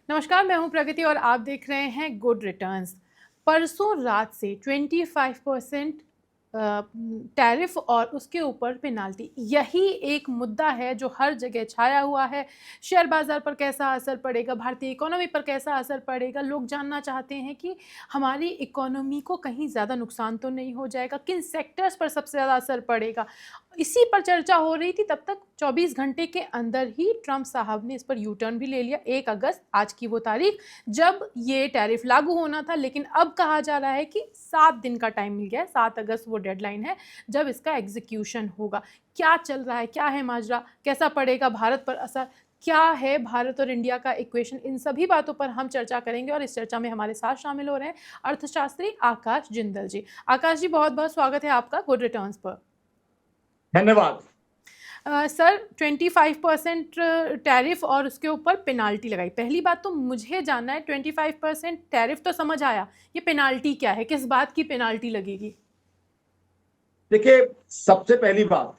नमस्कार, मैं हूं प्रगति और आप देख रहे हैं गुड रिटर्न्स। परसों रात से 25% टैरिफ और उसके ऊपर पेनाल्टी, यही एक मुद्दा है जो हर जगह छाया हुआ है। शेयर बाजार पर कैसा असर पड़ेगा, भारतीय इकोनॉमी पर कैसा असर पड़ेगा, लोग जानना चाहते हैं कि हमारी इकोनॉमी को कहीं ज़्यादा नुकसान तो नहीं हो जाएगा, किन सेक्टर्स पर सबसे ज़्यादा असर पड़ेगा। इसी पर चर्चा हो रही थी। तब तक 24 घंटे के अंदर ही ट्रंप साहब ने इस पर यू टर्न भी ले लिया। 1 अगस्त आज की वो तारीख जब ये टैरिफ लागू होना था, लेकिन अब कहा जा रहा है कि 7 दिन का टाइम मिल गया है। 7 अगस्त वो डेडलाइन है जब इसका एग्जीक्यूशन होगा। क्या चल रहा है, क्या है माजरा, कैसा पड़ेगा भारत पर असर, क्या है भारत और इंडिया का इक्वेशन, इन सभी बातों पर हम चर्चा करेंगे। और इस चर्चा में हमारे साथ शामिल हो रहे हैं अर्थशास्त्री आकाश जिंदल जी। आकाश जी, बहुत बहुत स्वागत है आपका गुड रिटर्न्स पर। धन्यवाद। सर, 25% टैरिफ और उसके ऊपर पेनाल्टी लगाई। पहली बात तो मुझे जानना है, 25% टैरिफ तो समझ आया, ये पेनाल्टी क्या है, किस बात की पेनाल्टी लगेगी? देखिए, सबसे पहली बात,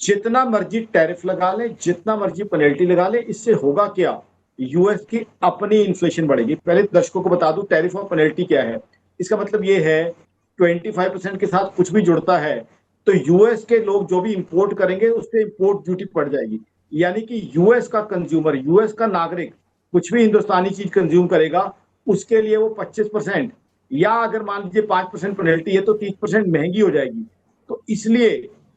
जितना मर्जी टैरिफ लगा ले, जितना मर्जी पेनल्टी लगा ले, इससे होगा क्या? यूएस की अपनी इन्फ्लेशन बढ़ेगी। पहले दर्शकों को बता दूं टैरिफ और पेनल्टी क्या है। इसका मतलब ये है 25% के साथ कुछ भी जुड़ता है तो यूएस के लोग जो भी इंपोर्ट करेंगे उस पर इंपोर्ट ड्यूटी पड़ जाएगी। यानी कि यूएस का कंज्यूमर, यूएस का नागरिक कुछ भी हिंदुस्तानी चीज कंज्यूम करेगा उसके लिए वो 25% या अगर मान लीजिए 5% पेनल्टी है तो 30% महंगी हो जाएगी। तो इसलिए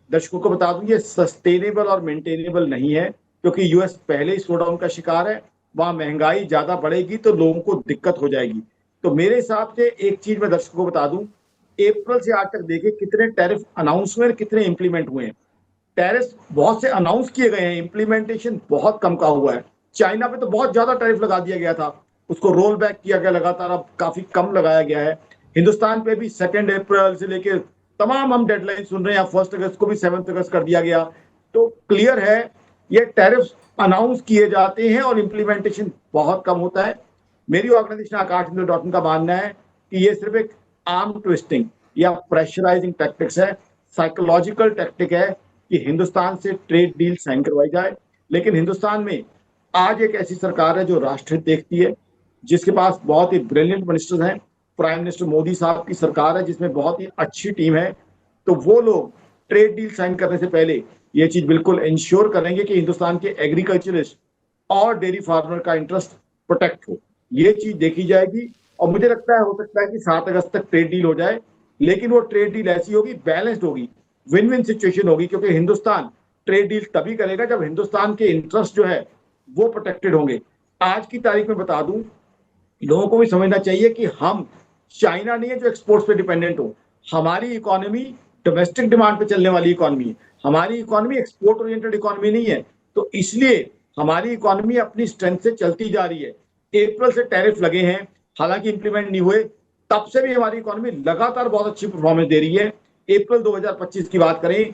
दर्शकों को बता दूं ये सस्टेनेबल और मेंटेनेबल नहीं है, क्योंकि यूएस पहले ही स्लोडाउन का शिकार है। वहां महंगाई ज्यादा बढ़ेगी तो लोगों को दिक्कत हो जाएगी। तो मेरे हिसाब से एक चीज मैं दर्शकों को बता दूं, अप्रैल से आज तक देखिए कितने टैरिफ अनाउंस हुए, कितने इंप्लीमेंट हुए हैं। टैरिफ बहुत से अनाउंस किए गए हैं, इंप्लीमेंटेशन बहुत कम का हुआ है। चाइना पे तो बहुत ज्यादा टैरिफ लगा दिया गया था, उसको रोल बैक किया गया लगातार, अब काफी कम लगाया गया है। हिंदुस्तान पे भी 2 अप्रैल से लेकर तमाम हम डेडलाइन सुन रहे हैं, 1 अगस्त को भी 7 अगस्त कर दिया गया। तो क्लियर है ये टैरिफ अनाउंस किए जाते हैं और इंप्लीमेंटेशन बहुत कम होता है। मेरी ऑर्गेनाइजेशन आकाश का मानना है कि ये सिर्फ एक आर्म ट्विस्टिंग या प्रेशराइजिंग टैक्टिक्स है, साइकोलॉजिकल टैक्टिक है कि हिंदुस्तान से ट्रेड डील साइन करवाई जाए। लेकिन हिंदुस्तान में आज एक ऐसी सरकार है जो राष्ट्रहित देखती है, जिसके पास बहुत ही ब्रिलियंट मिनिस्टर्स हैं। प्राइम मिनिस्टर मोदी साहब की सरकार है जिसमें बहुत ही अच्छी टीम है। तो वो लोग ट्रेड डील साइन करने से पहले ये चीज बिल्कुल इंश्योर करेंगे कि हिंदुस्तान के एग्रीकल्चरिस्ट और डेयरी फार्मर का इंटरेस्ट प्रोटेक्ट हो। ये चीज देखी जाएगी और मुझे लगता है हो सकता है कि 7 अगस्त तक ट्रेड डील हो जाए। लेकिन वो ट्रेड डील ऐसी होगी, बैलेंस्ड होगी, विन विन सिचुएशन होगी, क्योंकि हिंदुस्तान ट्रेड डील तभी करेगा जब हिंदुस्तान के इंटरेस्ट जो है वो प्रोटेक्टेड होंगे। आज की तारीख में बता दूं, लोगों को भी समझना चाहिए कि हम चाइना नहीं है जो एक्सपोर्ट्स पे डिपेंडेंट हो। हमारी इकोनॉमी डोमेस्टिक डिमांड पे चलने वाली इकोनॉमी है, हमारी इकोनॉमी एक्सपोर्ट ओरिएंटेड इकोनॉमी नहीं है। तो इसलिए हमारी इकोनॉमी अपनी स्ट्रेंथ से चलती जा रही है। अप्रैल से टैरिफ लगे हैं, हालांकि इंप्लीमेंट नहीं हुए, तब से भी हमारी इकोनॉमी लगातार बहुत अच्छी परफॉर्मेंस दे रही है। अप्रैल 2025 की बात करें,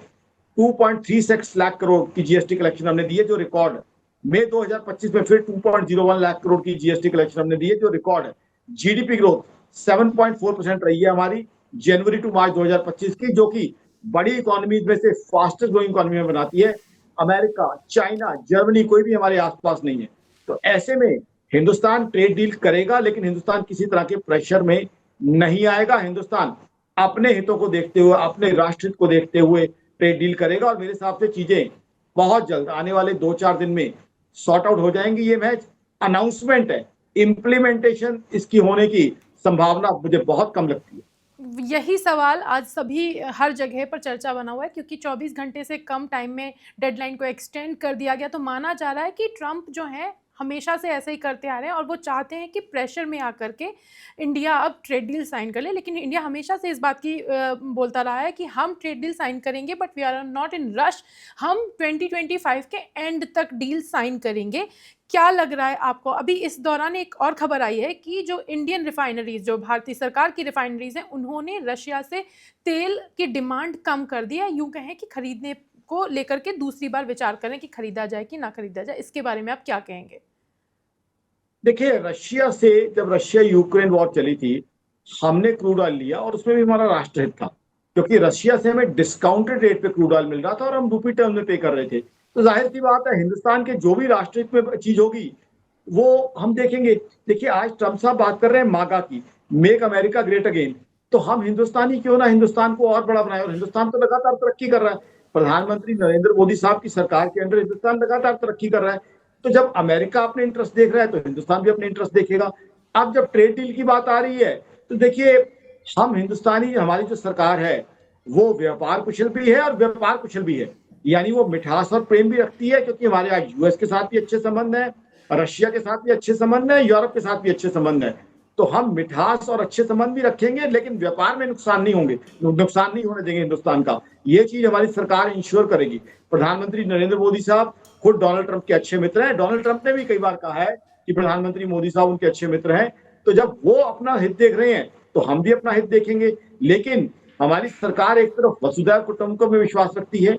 2.36 लाख करोड़ की जीएसटी कलेक्शन हमने दी है, जो रिकॉर्ड। मई 2025 में फिर 2.01 लाख करोड़ की जीएसटी कलेक्शन हमने दी है, जो रिकॉर्ड है। जीडीपी ग्रोथ 7.4% रही है हमारी जनवरी टू मार्च 2025 की, जो कि बड़ी इकोनॉमी में से फास्टेस्ट ग्रोइंग इकोनॉमी में बनाती है। अमेरिका, चाइना, जर्मनी कोई भी हमारे आसपास नहीं है। तो ऐसे में हिंदुस्तान ट्रेड डील करेगा, लेकिन हिंदुस्तान किसी तरह के प्रेशर में नहीं आएगा। हिंदुस्तान अपने हितों को देखते हुए, अपने राष्ट्र हित को देखते हुए ट्रेड डील करेगा और मेरे हिसाब से चीजें बहुत जल्द आने वाले 2-4 दिन में सॉर्ट आउट हो जाएंगी। ये मैच अनाउंसमेंट है, इंप्लीमेंटेशन इसकी होने की संभावना मुझे बहुत कम लगती है। यही सवाल आज सभी हर जगह पर चर्चा बना हुआ है, क्योंकि 24 घंटे से कम टाइम में डेडलाइन को एक्सटेंड कर दिया गया। तो माना जा रहा है कि ट्रंप जो है हमेशा से ऐसे ही करते आ रहे हैं और वो चाहते हैं कि प्रेशर में आकर के इंडिया अब ट्रेड डील साइन कर ले। लेकिन इंडिया हमेशा से इस बात की बोलता रहा है कि हम ट्रेड डील साइन करेंगे, but we are not in rush, हम 2025 के एंड तक डील साइन करेंगे। क्या लग रहा है आपको? अभी इस दौरान एक और खबर आई है कि जो इंडियन रिफाइनरीज, जो भारतीय सरकार की रिफाइनरीज हैं, उन्होंने रशिया से तेल की डिमांड कम कर दी है। यूं कहें कि खरीदने को लेकर के दूसरी बार विचार करें कि खरीदा जाए कि ना खरीदा जाए। इसके बारे में आप क्या कहेंगे? देखिए, रशिया से जब रशिया यूक्रेन वॉर चली थी, हमने क्रूड ऑयल लिया और उसमें भी हमारा राष्ट्रहित था, क्योंकि रशिया से हमें डिस्काउंटेड रेट पे क्रूड ऑयल मिल रहा था और हम रूपी टर्म में पे कर रहे थे। तो जाहिर सी बात है, हिंदुस्तान के जो भी राष्ट्रहित में चीज होगी वो हम देखेंगे। देखिए आज ट्रम्प साहब बात कर रहे हैं मागा की, मेक अमेरिका ग्रेट अगेन। तो हम हिंदुस्तानी क्यों ना हिंदुस्तान को और बड़ा बनाए, और हिंदुस्तान तो लगातार तरक्की कर रहा है। प्रधानमंत्री नरेंद्र मोदी साहब की सरकार के अंडर हिंदुस्तान लगातार तरक्की कर रहा है। तो जब अमेरिका अपने इंटरेस्ट देख रहा है तो हिंदुस्तान भी अपने इंटरेस्ट देखेगा। अब जब ट्रेड डील की बात आ रही है तो देखिए, हम हिंदुस्तानी, हमारी जो सरकार है वो व्यापार कुशल भी है और व्यापार कुशल भी है। यानी वो मिठास और प्रेम भी रखती है, क्योंकि हमारे यहाँ यूएस के साथ भी अच्छे संबंध है, रशिया के साथ भी अच्छे संबंध है, यूरोप के साथ भी अच्छे संबंध है। तो हम मिठास और अच्छे संबंध भी रखेंगे, लेकिन व्यापार में नुकसान नहीं होंगे, नुकसान नहीं होने देंगे हिंदुस्तान का। ये चीज हमारी सरकार इंश्योर करेगी। प्रधानमंत्री नरेंद्र मोदी साहब खुद डोनाल्ड ट्रंप के अच्छे मित्र हैं। डोनाल्ड ट्रंप ने भी कई बार कहा है कि प्रधानमंत्री मोदी साहब उनके अच्छे मित्र हैं। तो जब वो अपना हित देख रहे हैं तो हम भी अपना हित देखेंगे। लेकिन हमारी सरकार एक तरफ वसुधैव कुटुंबकम में विश्वास रखती है,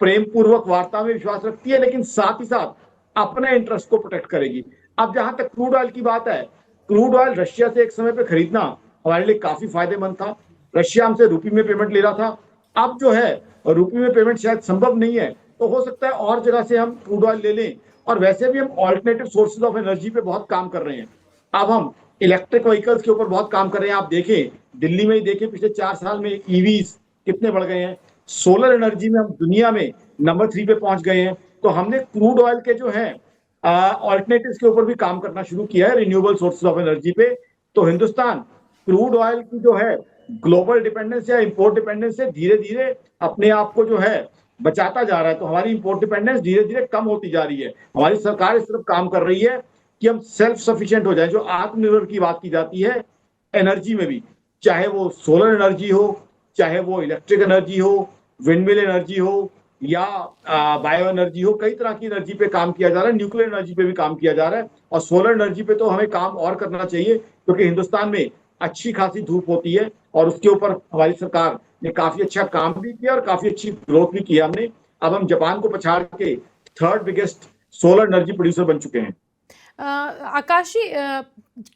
प्रेम पूर्वक वार्ता में विश्वास रखती है, लेकिन साथ ही साथ अपने इंटरेस्ट को प्रोटेक्ट करेगी। अब जहां तक क्रूड ऑयल की बात है, क्रूड ऑयल रशिया से एक समय पे खरीदना हमारे लिए काफी फायदेमंद था। रशिया हमसे रुपये में पेमेंट ले रहा था। अब जो है रुपये में पेमेंट शायद संभव नहीं है, तो हो सकता है और जगह से हम क्रूड ऑयल ले लें। और वैसे भी हम ऑल्टरनेटिव सोर्सेज ऑफ एनर्जी पे बहुत काम कर रहे हैं। अब हम इलेक्ट्रिक व्हीकल्स के ऊपर बहुत काम कर रहे हैं। आप देखें, दिल्ली में ही देखें, पिछले 4 साल में ईवीज कितने बढ़ गए हैं। सोलर एनर्जी में हम दुनिया में नंबर 3 पे पहुंच गए हैं। तो हमने क्रूड ऑयल के जो है ऑल्टरनेटिव्स के ऊपर भी काम करना शुरू किया है, रिन्यूएबल सोर्सेज ऑफ एनर्जी पे। तो हिंदुस्तान क्रूड ऑयल की जो है ग्लोबल डिपेंडेंस या इंपोर्ट डिपेंडेंस से धीरे धीरे अपने आप को जो है बचाता जा रहा है। तो हमारी इंपोर्ट डिपेंडेंस धीरे धीरे कम होती जा रही है। हमारी सरकार इस तरफ काम कर रही है कि हम सेल्फ सफिशिएंट हो जाए। जो आत्मनिर्भर की बात की जाती है एनर्जी में भी, चाहे वो सोलर एनर्जी हो, चाहे वो इलेक्ट्रिक एनर्जी हो, विंडमिल एनर्जी हो, या बायो एनर्जी हो, कई तरह की एनर्जी पे काम किया जा रहा है। न्यूक्लियर एनर्जी पे भी काम किया जा रहा है। और सोलर एनर्जी पे तो हमें काम और करना चाहिए, क्योंकि हिंदुस्तान में अच्छी खासी धूप होती है और उसके ऊपर हमारी सरकार ने काफी अच्छा काम भी किया और काफी अच्छी ग्रोथ भी किया हमने। अब हम जापान को पछाड़ के 3rd biggest solar energy producer बन चुके हैं। आकाश जी,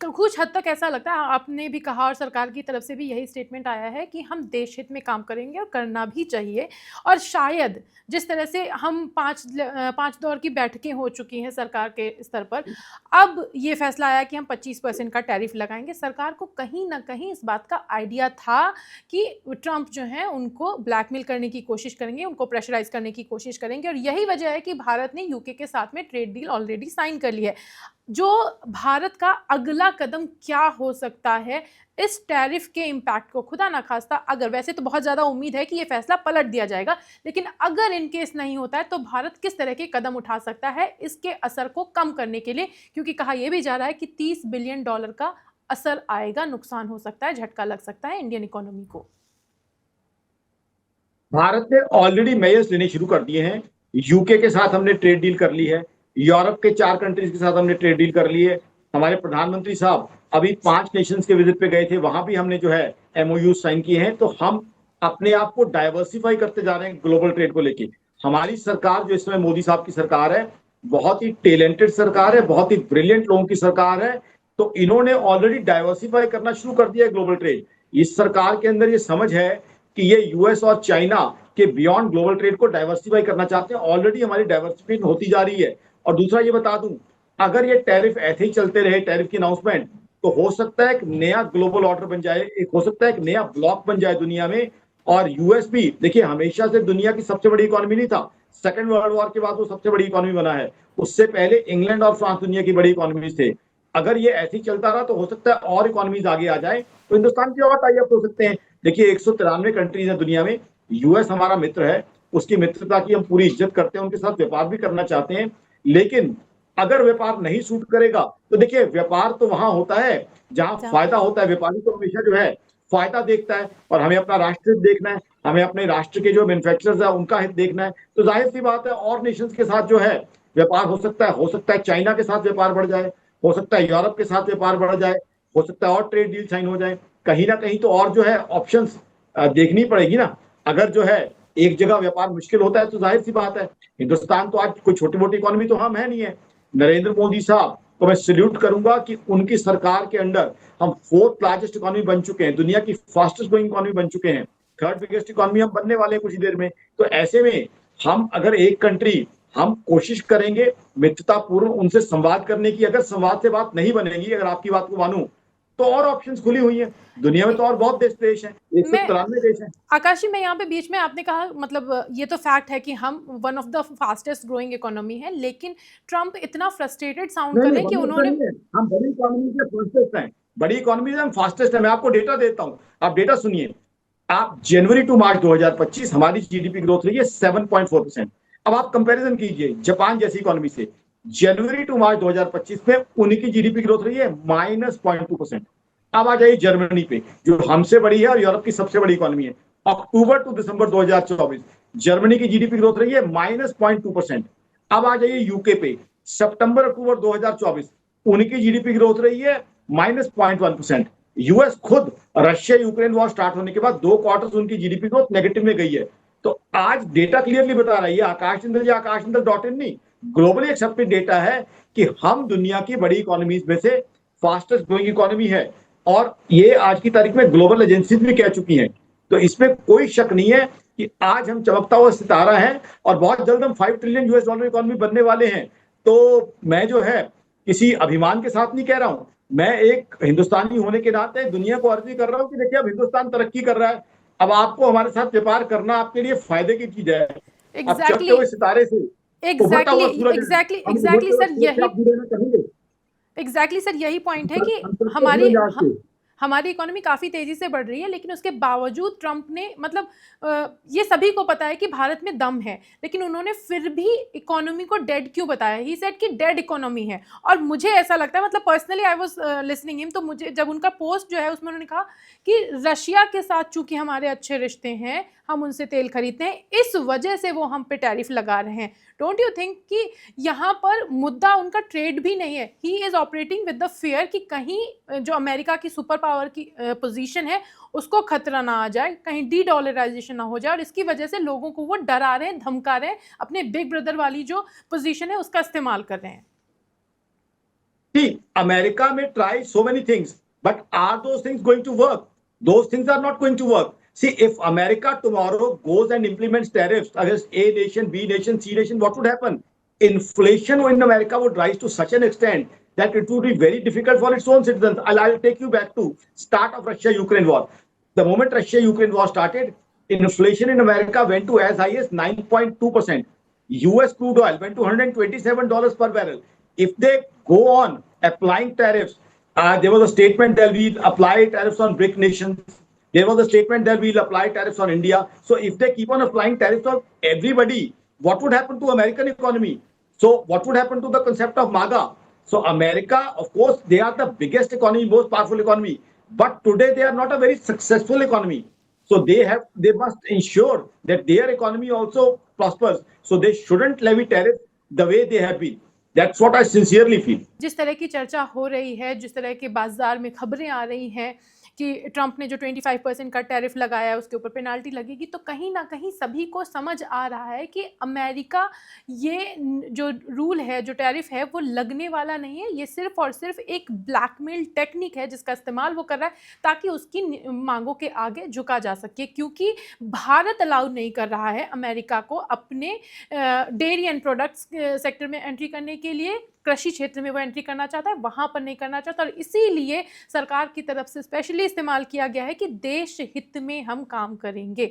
कुछ हद तक ऐसा लगता है, आपने भी कहा और सरकार की तरफ से भी यही स्टेटमेंट आया है कि हम देश हित में काम करेंगे और करना भी चाहिए। और शायद जिस तरह से हम पांच दौर की बैठकें हो चुकी हैं सरकार के स्तर पर, अब ये फैसला आया कि हम 25% का टैरिफ लगाएंगे। सरकार को कहीं ना कहीं इस बात का आइडिया था कि ट्रंप जो है उनको ब्लैकमेल करने की कोशिश करेंगे, उनको प्रेशराइज करने की कोशिश करेंगे, और यही वजह है कि भारत ने यूके के साथ में ट्रेड डील ऑलरेडी साइन कर ली है। जो भारत का अगला कदम क्या हो सकता है इस टैरिफ के इम्पैक्ट को, खुदा ना खास्ता अगर, वैसे तो बहुत ज़्यादा उम्मीद है कि ये फैसला पलट दिया जाएगा, लेकिन अगर इन केस नहीं होता है तो भारत किस तरह के कदम उठा सकता है इसके असर को कम करने के लिए? क्योंकि कहा यह भी जा रहा है कि $30 बिलियन का असर आएगा, नुकसान हो सकता है, झटका लग सकता है इंडियन इकोनॉमी को। भारत ने ऑलरेडी मेजर्स लेने शुरू कर दिए हैं। यूके के साथ हमने ट्रेड डील कर ली है, यूरोप के 4 कंट्रीज के साथ हमने ट्रेड डील कर ली है। हमारे प्रधानमंत्री साहब अभी 5 नेशंस के विजिट पे गए थे, वहां भी हमने जो है एमओयू साइन किए हैं। तो हम अपने आप को डाइवर्सिफाई करते जा रहे हैं ग्लोबल ट्रेड को लेके। हमारी सरकार जो इसमें मोदी साहब की सरकार है, बहुत ही टैलेंटेड सरकार है, बहुत ही ब्रिलियंट लोगों की सरकार है। तो इन्होंने ऑलरेडी डाइवर्सिफाई करना शुरू कर दिया है ग्लोबल ट्रेड। इस सरकार के अंदर ये समझ है कि ये यूएस और चाइना के बियॉन्ड ग्लोबल ट्रेड को डाइवर्सिफाई करना चाहते हैं। ऑलरेडी हमारी डाइवर्सिफिकेशन होती जा रही है। और दूसरा ये बता दूं, अगर ये टैरिफ ऐसे ही चलते रहे, टैरिफ की अनाउंसमेंट, तो हो सकता है एक नया ग्लोबल ऑर्डर बन जाए, एक हो सकता है एक नया ब्लॉक बन जाए दुनिया में। और यूएस भी देखिए हमेशा से दुनिया की सबसे बड़ी इकोनॉमी नहीं था, सेकेंड वर्ल्ड वॉर के बाद वो सबसे बड़ी इकोनॉमी बना है। उससे पहले इंग्लैंड और फ्रांस दुनिया की बड़ी इकोनॉमी थे। अगर ये ऐसे ही चलता रहा तो हो सकता है और इकोनॉमीज आगे आ जाए, तो हिंदुस्तान के और टाई अप हो सकते हैं। देखिए 193 कंट्रीज है दुनिया में, यूएस हमारा मित्र है, उसकी मित्रता की हम पूरी इज्जत करते हैं, उनके साथ व्यापार भी करना चाहते हैं। लेकिन अगर व्यापार नहीं सूट करेगा तो देखिए व्यापार तो वहां होता है जहां फायदा होता है। व्यापारी तो हमेशा जो है फायदा देखता है, और हमें अपना राष्ट्र हित देखना है, हमें अपने राष्ट्र के जो मैन्युफैक्चरर्स है उनका हित देखना है। तो जाहिर सी बात है और नेशंस के साथ जो है व्यापार हो सकता है चाइना के साथ व्यापार बढ़ जाए, हो सकता है यूरोप के साथ व्यापार बढ़ जाए, हो सकता है और ट्रेड डील साइन हो जाए। कहीं ना कहीं तो और जो है ऑप्शंस देखनी पड़ेगी ना। अगर जो है एक जगह व्यापार मुश्किल होता है तो जाहिर सी बात है, हिंदुस्तान तो आज कोई छोटी मोटी इकोनॉमी तो हम है नहीं है। नरेंद्र मोदी साहब को मैं सल्यूट करूंगा कि उनकी सरकार के अंडर हम 4th लार्जेस्ट इकोनॉमी बन चुके हैं, दुनिया की फास्टेस्ट ग्रोइंग इकोनॉमी बन चुके हैं, 3rd बिगेस्ट इकोनॉमी हम बनने वाले हैं कुछ ही देर में। तो ऐसे में हम अगर एक कंट्री हम कोशिश करेंगे मित्रतापूर्ण उनसे संवाद करने की। अगर संवाद से बात नहीं बनेगी, अगर आपकी बात को मानूं, तो और ऑप्शंस खुली हुई हैं। दुनिया में तो और बहुत देश हैं, 193 देश हैं। आकाश जी, मैं यहाँ पे बीच में, आपने कहा मतलब ये तो फैक्ट है कि हम one of the fastest growing economy है, लेकिन ट्रम्प इतना फ्रस्ट्रेटेड साउंड कर रहे हैं कि उन्होंने, हम बड़ी इकोनॉमी के फास्टेस्ट हैं, बड़ी इकोनॉमी से हम फास्टेस्ट हैं। मैं आपको डेटा देता हूं, आप डेटा सुनिए। आप जनवरी टू मार्च 2025 हमारी जीडीपी ग्रोथ रही है 7.4%। अब आप कंपैरिजन कीजिए जापान जैसी इकोनॉमी से। जनवरी टू मार्च 2025 में उनकी जीडीपी ग्रोथ रही है -0.2%। अब आ जाइए जर्मनी पे, जो हमसे बड़ी है और यूरोप की सबसे बड़ी इकोनॉमी है। अक्टूबर टू दिसंबर 2024 जर्मनी की जीडीपी ग्रोथ रही है -0.2%। अब आ जाइए यूके पे, सितंबर अक्टूबर 2024 उनकी जीडीपी ग्रोथ रही है -0.1%। यूएस खुद रशिया यूक्रेन वॉर स्टार्ट होने के बाद 2 क्वार्टर्स उनकी जीडीपी ग्रोथ नेगेटिव में गई है। तो आज डेटा क्लियरली बता रही है, आकाश इंदल या आकाश इंदल .in नहीं, ग्लोबली एक्सेप्टेड डेटा है कि हम दुनिया की बड़ी इकोनॉमीज में से फास्टेस्ट ग्रोइंग इकोनॉमी है। और ये आज की तारीख में ग्लोबल एजेंसीज भी कह चुकी हैं। तो इसमें कोई शक नहीं है कि आज हम चमकता हुआ सितारा है और बहुत जल्द हम $5 ट्रिलियन इकोनॉमी बनने वाले हैं। तो मैं जो है किसी अभिमान के साथ नहीं कह रहा हूं, मैं एक हिंदुस्तानी होने के नाते दुनिया को अर्जी कर रहा हूं कि देखिए अब हिंदुस्तान तरक्की कर रहा है। अब आपको हमारे साथ व्यापार करना आपके लिए फायदे की चीज है। अब चमकते हुए सितारे से एग्जैक्टली सर, यही पॉइंट है कि हमारी इकोनॉमी काफ़ी तेज़ी से बढ़ रही है, लेकिन उसके बावजूद ट्रंप ने मतलब ये सभी को पता है कि भारत में दम है, लेकिन उन्होंने फिर भी इकोनॉमी को डेड क्यों बताया? ही सेड कि डेड इकोनॉमी है। और मुझे ऐसा लगता है, मतलब personally I was listening him, तो मुझे जब उनका पोस्ट जो है उसमें उन्होंने कहा कि रशिया के साथ चूंकि हमारे अच्छे रिश्ते हैं, हम उनसे तेल खरीदते हैं, इस वजह से वो हम पे टैरिफ लगा रहे हैं। डोंट यू थिंक कि यहाँ पर मुद्दा उनका ट्रेड भी नहीं है, he is operating with the fear कि कहीं जो अमेरिका की सुपर पावर की पोजीशन है उसको खतरा ना आ जाए, कहीं डी डॉलराइजेशन ना हो जाए, और इसकी वजह से लोगों को वो डरा रहे हैं, धमका रहे हैं, अपने बिग ब्रदर वाली जो पोजीशन है उसका इस्तेमाल कर रहे हैं। अमेरिका में try so many things, but are those things going to work? Those things are not going to work. See, if America tomorrow goes and implements tariffs against A nation, B nation, C nation, what would happen? Inflation in America would rise to such an extent that it would be very difficult for its own citizens. I'll take you back to start of Russia-Ukraine war. The moment Russia-Ukraine war started, inflation in America went to as high as 9.2%. US crude oil went to $127 per barrel. If they go on applying tariffs, there was a statement that we'll apply tariffs on BRIC nations. There was a statement that we'll apply tariffs on India. So if they keep on applying tariffs on everybody, what would happen to American economy? So what would happen to the concept of MAGA? So America, of course, they are the biggest economy, most powerful economy. But today they are not a very successful economy. So they must ensure that their economy also prospers. So they shouldn't levy tariffs the way they have been. That's what I sincerely feel. जिस तरह की चर्चा हो रही है, जिस तरह के बाजार में खबरें आ रही हैं कि ट्रंप ने जो 25% का टैरिफ लगाया है उसके ऊपर पेनाल्टी लगेगी, तो कहीं ना कहीं सभी को समझ आ रहा है कि अमेरिका ये जो रूल है, जो टैरिफ है, वो लगने वाला नहीं है। ये सिर्फ और सिर्फ एक ब्लैकमेल टेक्निक है जिसका इस्तेमाल वो कर रहा है ताकि उसकी मांगों के आगे झुका जा सके, क्योंकि भारत अलाउ नहीं कर रहा है अमेरिका को अपने डेयरी एंड प्रोडक्ट्स सेक्टर में एंट्री करने के लिए। कृषि क्षेत्र में वो एंट्री करना चाहता है, वहां पर नहीं करना चाहता, और इसीलिए सरकार की तरफ से स्पेशली इस्तेमाल किया गया है कि देश हित में हम काम करेंगे।